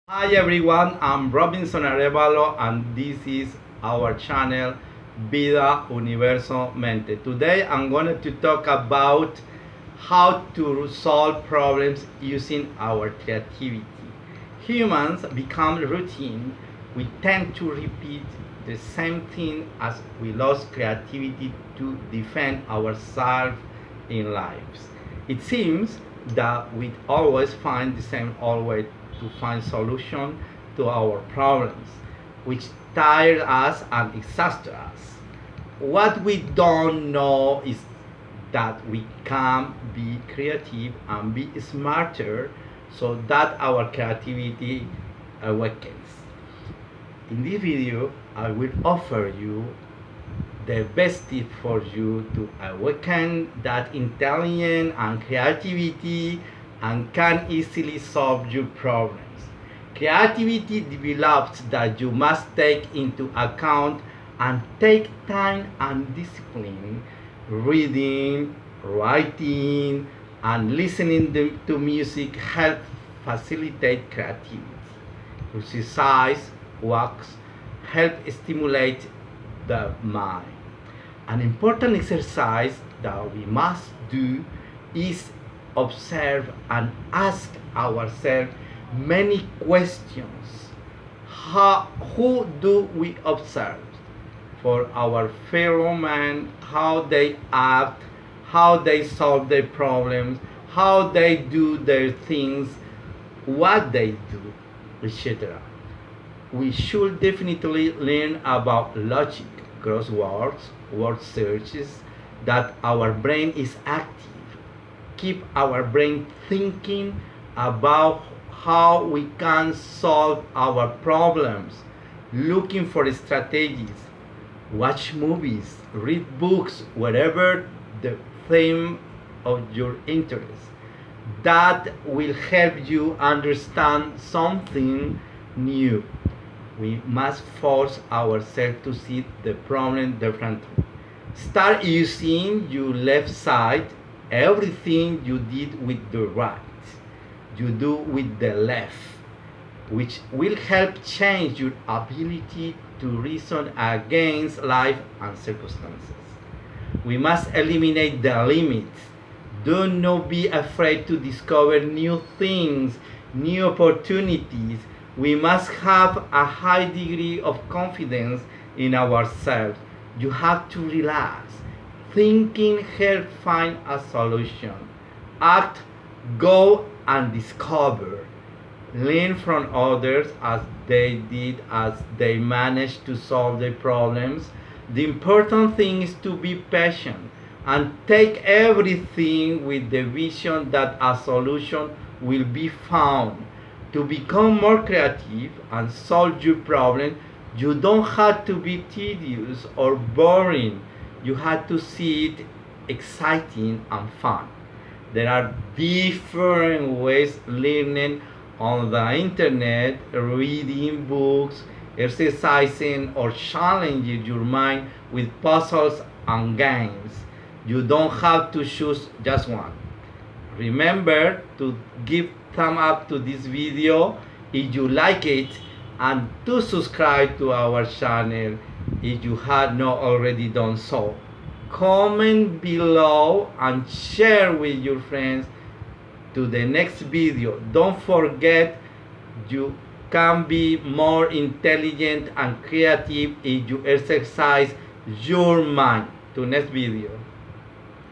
Hi everyone, I'm Robinson Arévalo and this is our channel Vida Universo Mente. Today I'm going to talk about how to solve problems using our creativity. Humans become routine. We tend to repeat the same thing as we lost creativity to defend ourselves in lives. It seems that we always find the same old way to find solution to our problems, which tire us and exhaust us. What we don't know is that we can be creative and be smarter so that our creativity awakens. In this video, I will offer you the best tip for you to awaken that intelligence and creativity and can easily solve your problems. Creativity develops that you must take into account and take time and discipline. Reading, writing, and listening to music help facilitate creativity. Exercise, walks help stimulate the mind. An important exercise that we must do is observe and ask ourselves many questions. Who do we observe? For our fellow man, how they act, how they solve their problems, how they do their things, what they do, etc. We should definitely learn about logic, crosswords, word searches, that our brain is active. Keep our brain thinking about how we can solve our problems, looking for strategies, watch movies, read books, whatever the theme of your interest. That will help you understand something new. We must force ourselves to see the problem differently. Start using your left side. Everything you did with the right, you do with the left, which will help change your ability to reason against life and circumstances. We must eliminate the limits. Do not be afraid to discover new things, new opportunities. We must have a high degree of confidence in ourselves. You have to relax. Thinking helps find a solution. Act, go and discover. Learn from others as they did, as they managed to solve their problems. The important thing is to be patient and take everything with the vision that a solution will be found. To become more creative and solve your problem, you don't have to be tedious or boring. You have to see it exciting and fun. There are different ways learning on the internet, reading books, exercising, or challenging your mind with puzzles and games. You don't have to choose just one. Remember to give thumb up to this video if you like it and to subscribe to our channel if you had not already done so. Comment below and share with your friends to the next video. Don't forget, you can be more intelligent and creative if you exercise your mind. To next video.